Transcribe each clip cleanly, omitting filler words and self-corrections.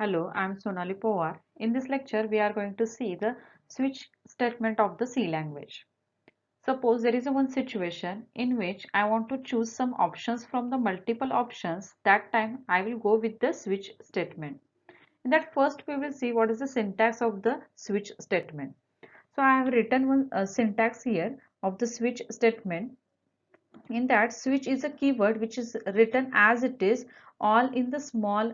Hello, I'm Sonali Powar. In this lecture, we are going to see the switch statement of the C language. Suppose there is a one situation in which I want to choose some options from the multiple options. That time I will go with the switch statement. In that first we will see what is the syntax of the switch statement. So I have written one syntax here of the switch statement. In that, switch is a keyword which is written as it is, all in the small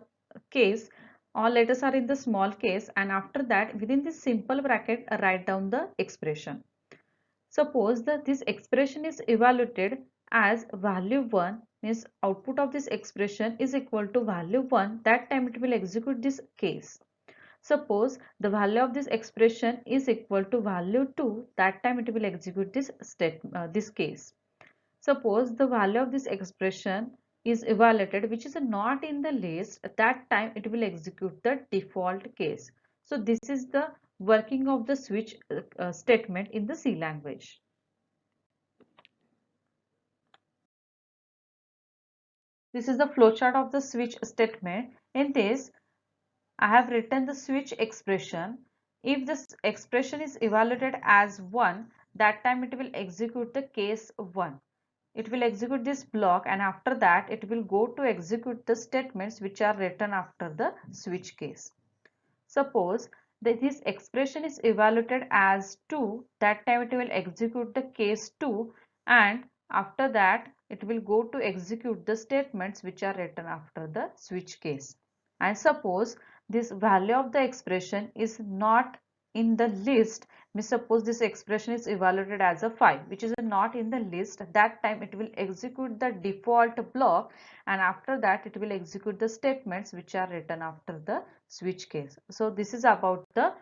case, all letters are in the small case, and after that within this simple bracket write down the expression. Suppose that this expression is evaluated as value 1, means output of this expression is equal to value 1, that time it will execute this case. Suppose the value of this expression is equal to value 2, that time it will execute this case. Suppose the value of this expression is evaluated which is not in the list, at that time it will execute the default case. So this is the working of the switch statement in the C language. This is the flowchart of the switch statement. In this, I have written the switch expression. If this expression is evaluated as 1, that time it will execute the case 1. It will execute this block, and after that it will go to execute the statements which are written after the switch case. Suppose that this expression is evaluated as 2, that time it will execute the case 2, and after that it will go to execute the statements which are written after the switch case. And suppose this value of the expression is not in the list, means suppose this expression is evaluated as a 5 which is not in the list, that time it will execute the default block, and after that it will execute the statements which are written after the switch case. So this is about the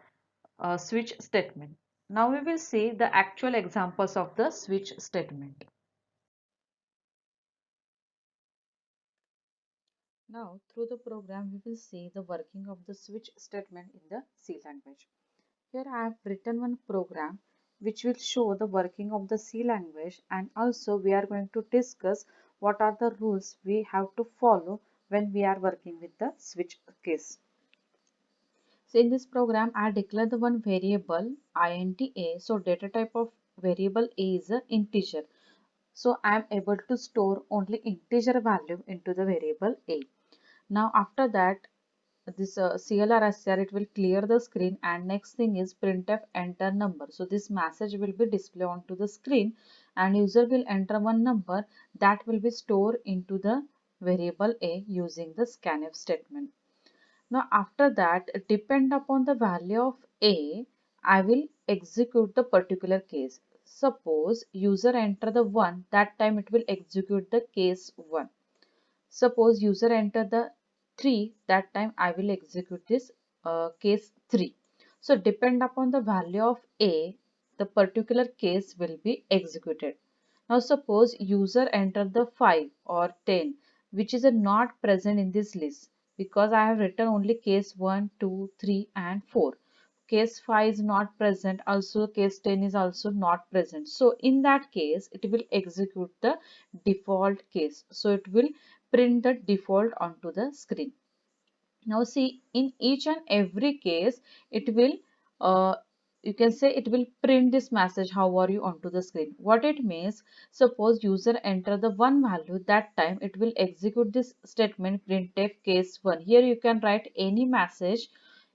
switch statement. Now we will see the actual examples of the switch statement. Now through the program we will see the working of the switch statement in the C language. Here I have written one program which will show the working of the C language, and also we are going to discuss what are the rules we have to follow when we are working with the switch case. So in this program I declare the one variable int a. So data type of variable a is an integer. So I am able to store only integer value into the variable a. Now after that this CLR it will clear the screen, and next thing is printf enter number. So this message will be displayed onto the screen, and user will enter one number that will be stored into the variable a using the scanf statement. Now after that, depend upon the value of a, I will execute the particular case. Suppose user enter the 1, that time it will execute the case 1. Suppose user enter the 3, that time I will execute this case 3. So depend upon the value of a, the particular case will be executed. Now suppose user enter the 5 or 10, which is not present in this list, because I have written only case 1, 2, 3 and 4. Case 5 is not present, also case 10 is also not present. So in that case it will execute the default case. So it will print the default onto the screen. Now see, in each and every case it will you can say it will print this message how are you onto the screen. What it means, suppose user enter the 1 value, that time it will execute this statement printf case 1. Here you can write any message.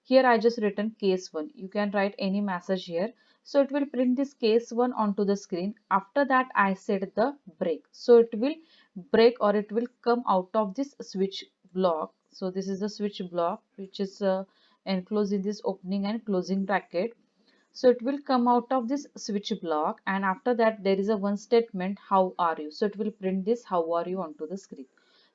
Here I just written case 1, you can write any message here. So it will print this case 1 onto the screen. After that I set the break, so it will break or it will come out of this switch block. So this is the switch block which is enclosed in this opening and closing bracket. So it will come out of this switch block, and after that there is a one statement how are you. So it will print this how are you onto the screen.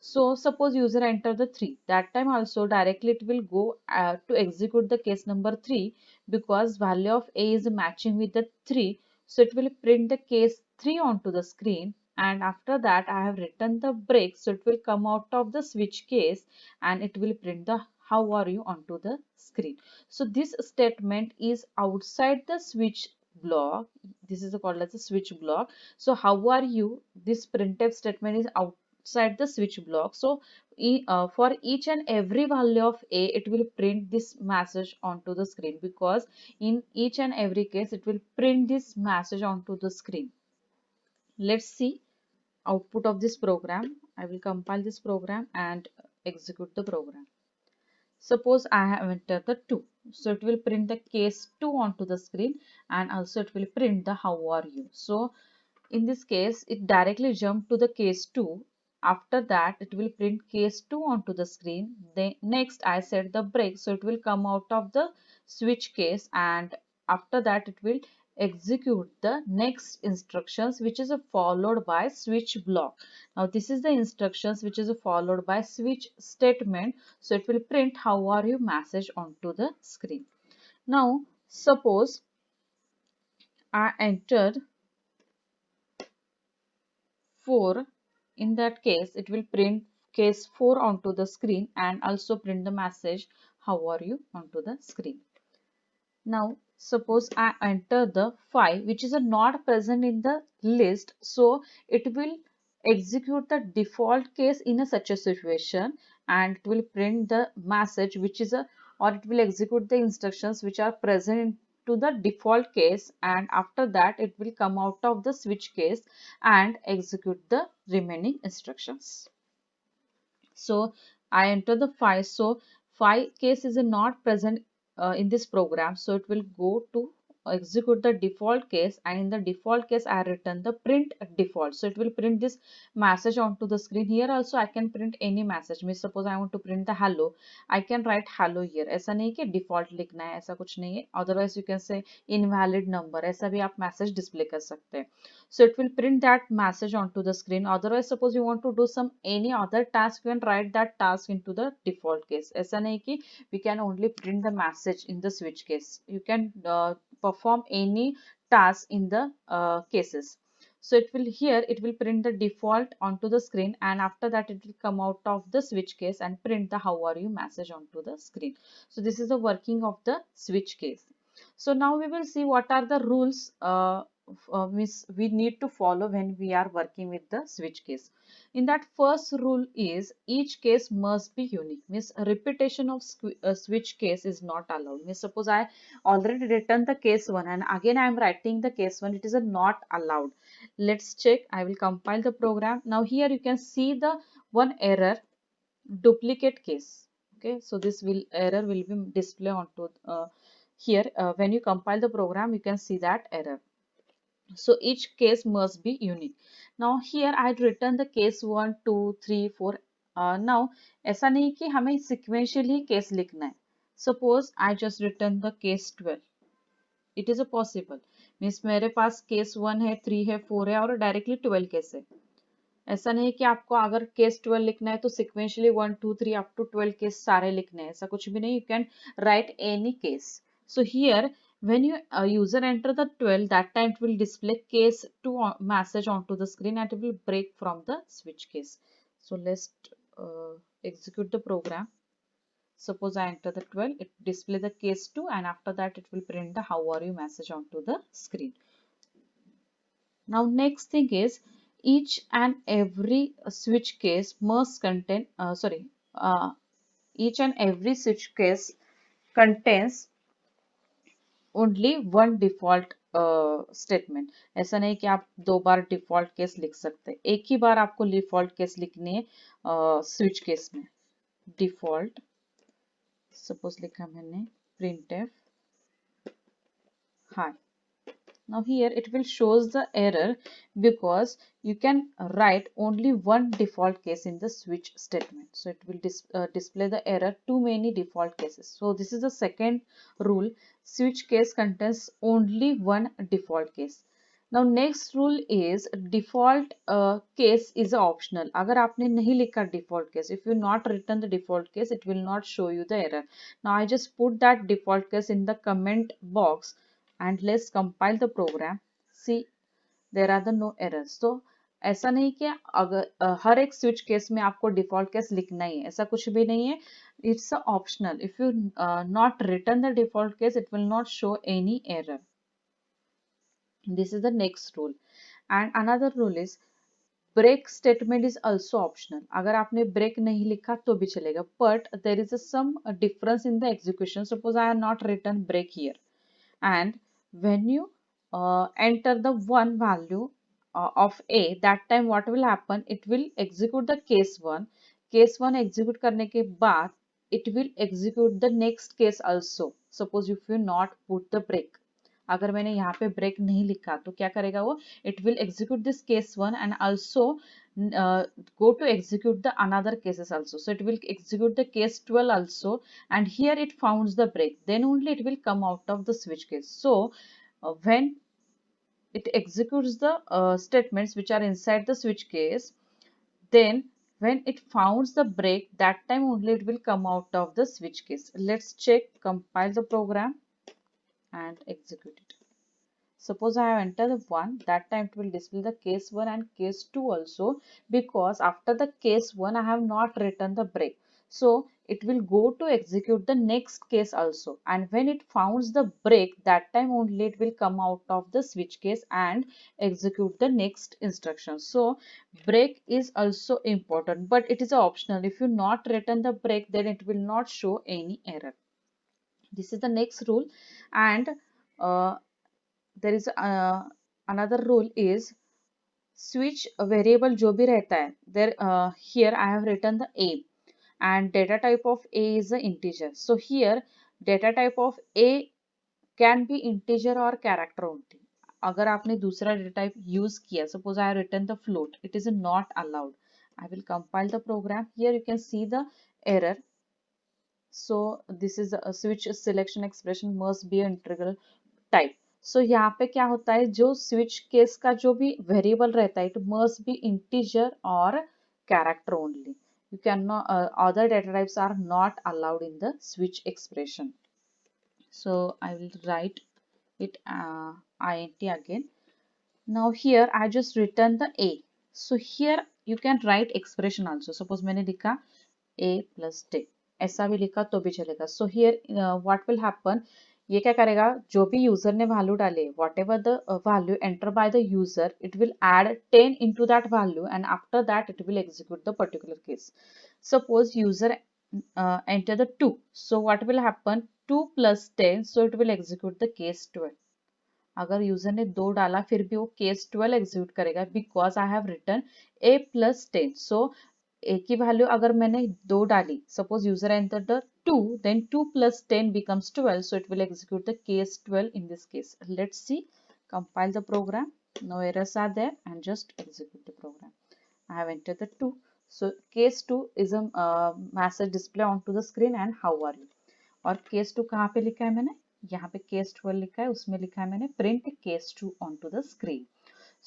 So suppose user enter the 3, that time also directly it will go to execute the case number 3, because value of a is matching with the 3. So it will print the case 3 onto the screen, and after that I have written the break. So it will come out of the switch case and it will print the how are you onto the screen. So this statement is outside the switch block. This is called as a switch block. So how are you, this printf statement is outside the switch block. So for each and every value of A, it will print this message onto the screen, because in each and every case it will print this message onto the screen. Let's see output of this program. I will compile this program and execute the program. Suppose I have entered the 2. So it will print the case 2 onto the screen, and also it will print the how are you. So in this case, it directly jumped to the case 2. After that, it will print case 2 onto the screen. Then next, I set the break, so it will come out of the switch case, and after that, it will execute the next instructions, which is followed by switch block. Now, this is the instructions which is followed by switch statement. So it will print how are you message onto the screen. Now, suppose I entered 4. In that case, it will print case 4 onto the screen and also print the message how are you onto the screen. Now suppose I enter the 5, which is not present in the list, so it will execute the default case in such a situation, and it will print the message which is or it will execute the instructions which are present to the default case, and after that it will come out of the switch case and execute the remaining instructions. So I enter the 5. So 5 case is not present in this program. So it will go to execute the default case, and in the default case I return the print default. So it will print this message onto the screen. Here also I can print any message. Means suppose I want to print the hello, I can write hello here. ऐसा नहीं कि default लिखना है, ऐसा कुछ नहीं है. Otherwise you can say invalid number, ऐसा भी आप message display कर सकते हैं. So it will print that message onto the screen. Otherwise, suppose you want to do some any other task, you can write that task into the default case. ऐसा नहीं कि we can only print the message in the switch case. You can perform any task in the cases. So it will here it will print the default onto the screen, and after that it will come out of the switch case and print the how are you message onto the screen. So this is the working of the switch case. So now we will see what are the rules we need to follow when we are working with the switch case. In that, first rule is each case must be unique. Means repetition of switch case is not allowed. Means suppose I already written the case 1 and again I am writing the case 1, it is not allowed. Let's check. I will compile the program. Now here you can see the one error, duplicate case. Okay, so this will error will be displayed onto here. When you compile the program, you can see that error. So each case must be unique. Now here I had written the case 1, 2, 3, 4. Now ऐसा नहीं कि हमें sequentially case लिखना है. Suppose I just written the case 12. It is a possible. Means मेरे पास case 1 है, 3 है, 4 है और directly 12 case है. ऐसा नहीं कि आपको अगर केस 12 लिखना है तो सिक्वेंशियली 1 2 3 अप टू 12 केस सारे लिखने हैं, ऐसा कुछ भी नहीं. You can right any case. So here when you user enter the 12, that time it will display case 2 message onto the screen and it will break from the switch case. So let's execute the program. Suppose I enter the 12, it display the case 2 and after that it will print the how are you message onto the screen. Now next thing is each and every switch case must contain each and every switch case contains only one default statement. ऐसा नहीं कि आप 2 बार default case लिख सकते हैं. एक ही बार आपको default case लिखनी है स्विच केस में. डिफॉल्ट सपोज लिखा मैंने printf hi. Now here it will shows the error because you can write only one default case in the switch statement. So it will display the error too many default cases. So this is the second rule. Switch case contains only one default case. Now next rule is default case is optional. अगर आपने नहीं लिखा default case, if you not written the default case, it will not show you the error. Now I just put that default case in the comment box and let's compile the program. See, there are the no errors. So ऐसा नहीं कि अगर हर एक switch case में आपको default case लिखना ही है, ऐसा कुछ भी नहीं है. It's optional. If you not return the default case, it will not show any error. This is the next rule. And another rule is break statement is also optional. अगर आपने break नहीं लिखा तो भी चलेगा, but there is some difference in the execution. Suppose I have not written break here, and when you enter the one value of a, that time what will happen, it will execute the case 1 execute करने के बाद it will execute the next case also. Suppose if you not put the break, अगर मैंने यहाँ पे break नहीं लिखा तो क्या करेगा वो, it will execute this case 1 and also go to execute the another cases also. So it will execute the case 12 also, and here it founds the break, then only it will come out of the switch case. So when it executes the statements which are inside the switch case, then when it founds the break, that time only it will come out of the switch case. Let's check, compile the program and execute it. Suppose I have entered the 1, that time it will display the case 1 and case 2 also, because after the case 1 I have not written the break. So it will go to execute the next case also, and when it founds the break, that time only it will come out of the switch case and execute the next instruction. So break is also important, but it is optional. If you not written the break, then it will not show any error. This is the next rule. And uh, there is another rule is switch variable जो भी रहता है, there here I have written the a, and data type of a is the integer. So here data type of a can be integer or character only. अगर आपने दूसरा data type use किया, suppose I have written the float, it is not allowed. I will compile the program. Here you can see the error. So this is a switch selection expression must be an integral type. So यहाँ पे क्या होता है, जो switch case का जो भी variable रहता है, इट मस्ट बी इंटीजर और character only. You can not, other data types are not allowed in the switch expression. So I will write it int again. Now here I just written the a. So here you can write expression also. Suppose मैंने लिखा a plus d, ऐसा भी लिखा तो भी चलेगा. So here what will happen, ये क्या करेगा, जो भी यूजर ने वैल्यू डाले, whatever the value enter by the user, it will add 10 into that value, and after that it will execute the particular case. Suppose user enter the 2, so what will happen, 2 plus 10, so it will execute the case 12. अगर user ने 2 डाला फिर भी वो case 12 execute करेगा, because I have written a plus 10. So a की value अगर मैंने 2 डाली, suppose user enter the 2, then 2 plus 10 becomes 12, so it will execute the case 12 in this case. Let's see, compile the program. No errors are there, and just execute the program. I have entered the 2. So case 2 is a message display onto the screen, and how are you. और case 2 कहाँ पे लिखा है मैंने, यहाँ पे case 12 लिखा है, उसमें लिखा है मैंने print case 2 onto the screen.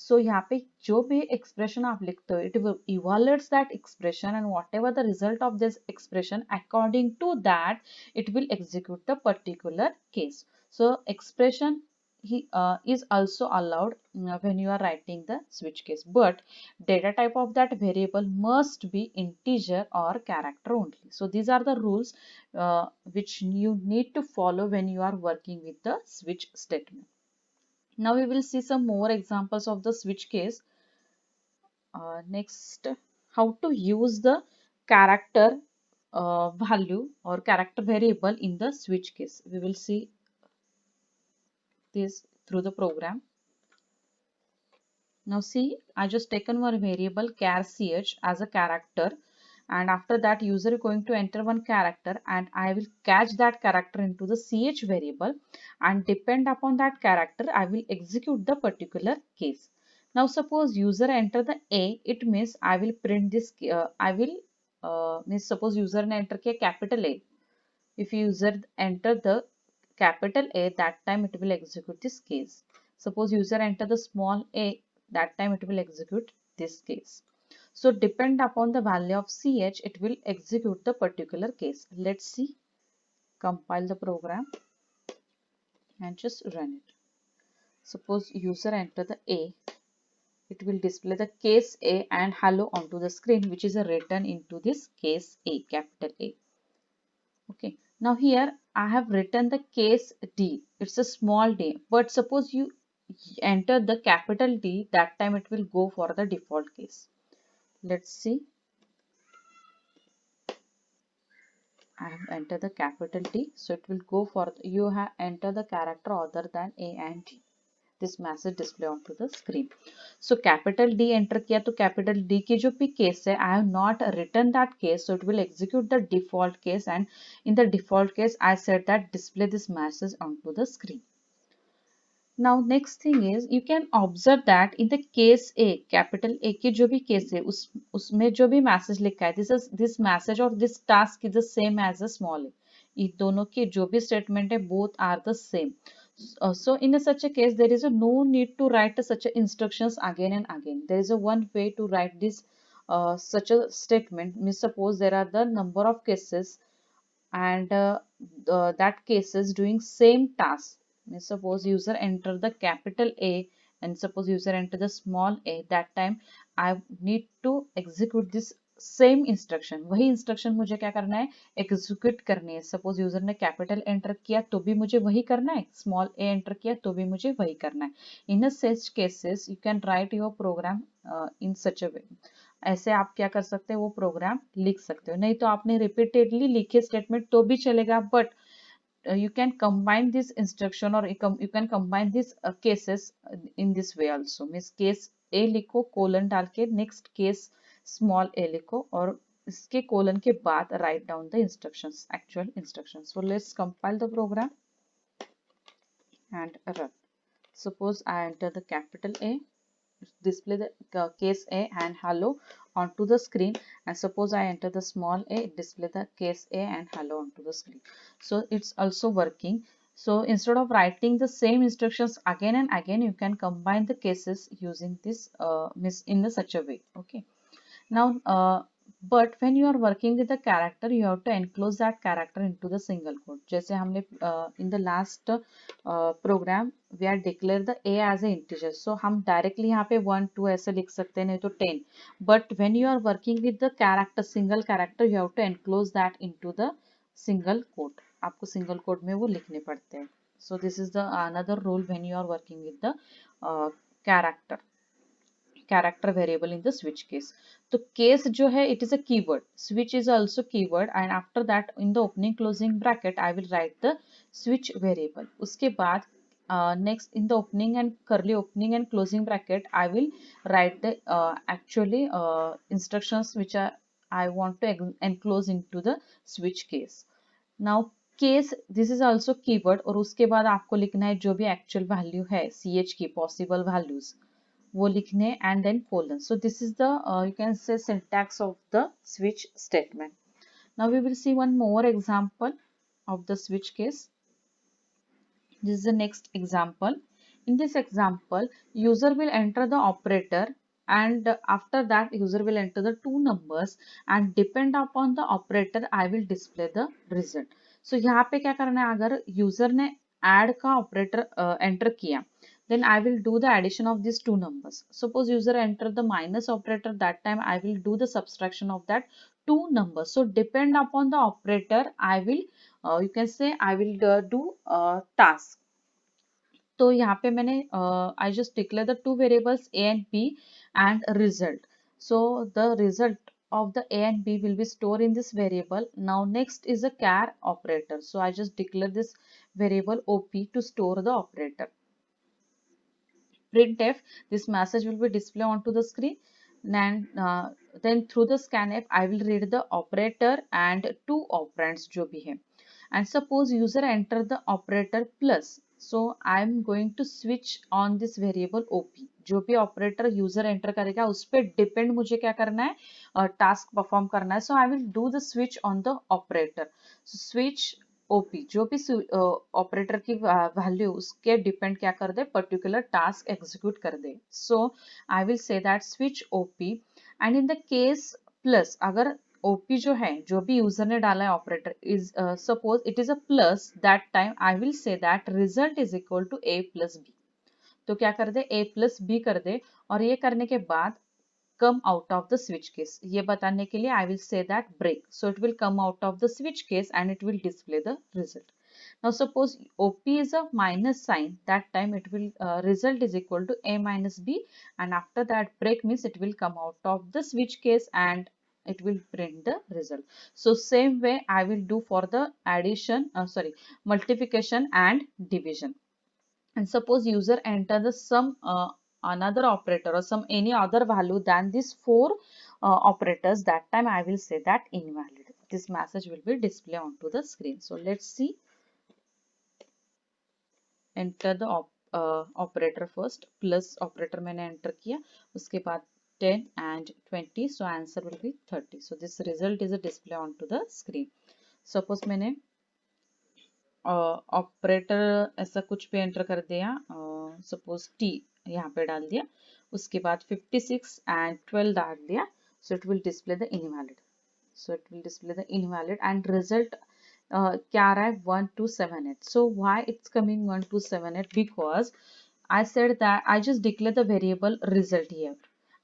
So यहाँ पे जो भी expression आप लिखते हो, it will evaluates that expression, and whatever the result of this expression, according to that it will execute the particular case. So expression is also allowed when you are writing the switch case, but data type of that variable must be integer or character only. So these are the rules which you need to follow when you are working with the switch statement. Now we will see some more examples of the switch case. Next, how to use the character value or character variable in the switch case. We will see this through the program. Now see, I just taken one variable char ch as a character, and after that user is going to enter one character, and I will catch that character into the ch variable, and depend upon that character I will execute the particular case. Now suppose user enter the a, it means I will print this, means suppose user ने enter किया capital A. If user enter the capital A, that time it will execute this case. Suppose user enter the small a, that time it will execute this case. So depend upon the value of ch, it will execute the particular case. Let's see, compile the program and just run it. Suppose user enter the a, it will display the case a and hello onto the screen, which is written into this case a, capital A. Okay, now here I have written the case D. It's a small d, but suppose you enter the capital D, that time it will go for the default case. Let's see. I have entered the capital T, so it will go for you have entered the character other than A and G. This message display onto the screen. So capital D enter किया तो capital D की जो भी case है, I have not written that case, so it will execute the default case, and in the default case I said that display this message onto the screen. Now next thing is you can observe that in the case A, capital A की जो भी case है उसमें जो भी message लिखा है this message or this task is the same as a small a. इन दोनों के जो भी statement है both are the same. So in such a case there is a no need to write such a instructions again and again. There is a one way to write this such a statement. Means suppose there are the number of cases and that cases doing same task. Means suppose user enter the capital A and suppose user enter the small a, that time I need to execute this same instruction. वही instruction मुझे क्या करना है, execute करनी है. Suppose user ने capital enter किया तो भी मुझे वही करना है, स्मॉल ए एंटर किया तो भी मुझे वही करना है. In such cases you can write your program in such a way. ऐसे आप क्या कर सकते हो, वो प्रोग्राम लिख सकते हो. नहीं तो आपने रिपीटेडली लिखे स्टेटमेंट तो भी चलेगा, but you can combine this instruction or you can combine these cases in this way also. Means case a लिखो कोलन डाल के नेक्स्ट केस स्मॉल a लिखो और इसके कोलन के बाद write down the instructions, actual instructions. So let's compile the program and run. Suppose I enter the capital A, display the case A and hello onto the screen, and suppose I enter the small a, display the case A and hello onto the screen. So it's also working. So instead of writing the same instructions again and again, you can combine the cases using this in such a way. Okay. Now, but when you are working with the character, you have to enclose that character into the single quote. जैसे हमने in the last program we are declare the a as a integer. So हम directly यहाँ पे 1 2 ऐसे लिख सकते हैं, नहीं तो 10. But when you are working with the character, single character, you have to enclose that into the single quote. आपको single quote में वो लिखने पड़ते हैं. So this is the another rule when you are working with the character variable in the switch case. तो case जो है it is a keyword, switch is also keyword, and after that in the opening closing bracket I will write the switch variable. उसके बाद next in the opening and curly opening and closing bracket I will write the actually instructions which are I want to enclose into the switch case. Now case this is also keyword और उसके बाद आपको लिखना है जो भी actual value है ch की possible values वो लिखने and then colon. So this is the you can say syntax of the switch statement. Now we will see one more example of the switch case. This is the next example. In this example, user will enter the operator and after that user will enter the two numbers and depend upon the operator I will display the result. So यहाँ पे क्या करना है, अगर user ने add का operator enter किया, then I will do the addition of these two numbers. Suppose user enter the minus operator, that time I will do the subtraction of that two numbers. So depend upon the operator I will you can say I will do task. तो यहाँ पे मैंने I just declare the two variables a and b and result. So the result of the a and b will be stored in this variable. Now next is a char operator. So I just declare this variable op to store the operator. Printf, this message will be displayed onto the screen, and then through the scanf I will read the operator and two operands जो भी है. And suppose user enter the operator plus, so I am going to switch on this variable op. जो भी operator user enter करेगा उस पे depend मुझे क्या करना है, task perform करना है. So I will do the switch on the operator. So switch OP जो भी ऑपरेटर की वैल्यू उसके डिपेंड क्या कर दे, पर्टिकुलर टास्क एग्जीक्यूट कर दे. So I will say that switch OP. And in the case plus, अगर ओपी जो है जो भी यूजर ने डाला है operator is suppose it is a plus, that time I will say that result is equal to A plus B. तो क्या कर दे, ए प्लस बी कर दे. और ये करने के बाद come out of the switch case, ये बताने के लिए I will say that break. So it will come out of the switch case and it will display the result. Now suppose OP is a minus sign, that time it will result is equal to A minus B, and after that break means it will come out of the switch case and it will print the result. So same way I will do for the addition, multiplication and division. And suppose user enter the some another operator or some any other value than these four operators, that time I will say that invalid. This message will be displayed onto the screen. So let's see. Enter the operator first. Plus operator मैंने enter किया, उसके बाद 10 and 20, so answer will be 30. So this result is a display onto the screen. Suppose मैंने operator ऐसा कुछ भी enter कर दिया, सपोज टी यहाँ पे डाल दिया, उसके बाद 56 and 12 डाल दिया, so it will display the invalid. So it will display the invalid and result क्या आ रहा है 1278. So why it's coming 1278? Because I said that I just declare the variable result here.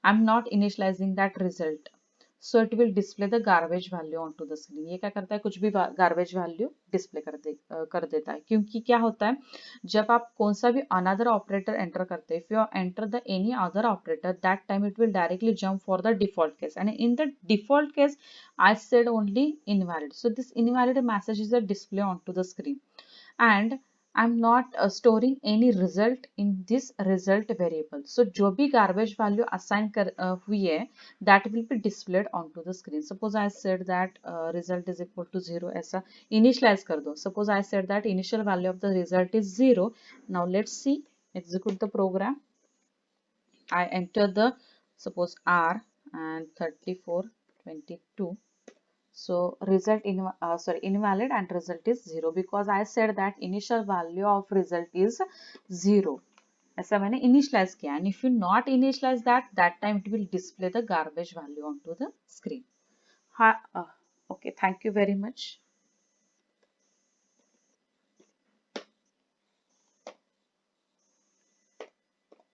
I'm not initializing that result. So it will display the garbage value onto the screen. ये क्या करता है, कुछ भी garbage value display कर देता है. क्योंकि क्या होता है, जब आप कौन सा भी another operator enter करते हैं, if you enter the any other operator, that time it will directly jump for the default case, and in the default case I said only invalid. So this invalid message is a display onto the screen, and I'm not storing any result in this result variable. So जो भी garbage value assign हुई है, that will be displayed onto the screen. Suppose I said that result is equal to 0, ऐसा initialize कर दो. Suppose I said that initial value of the result is 0. Now let's see, execute the program. I enter the suppose R and 3422. So result invalid and result is 0, because I said that initial value of result is 0. ऐसा मैंने initialize किया, and if you not initialize that time it will display the garbage value onto the screen. Okay, thank you very much.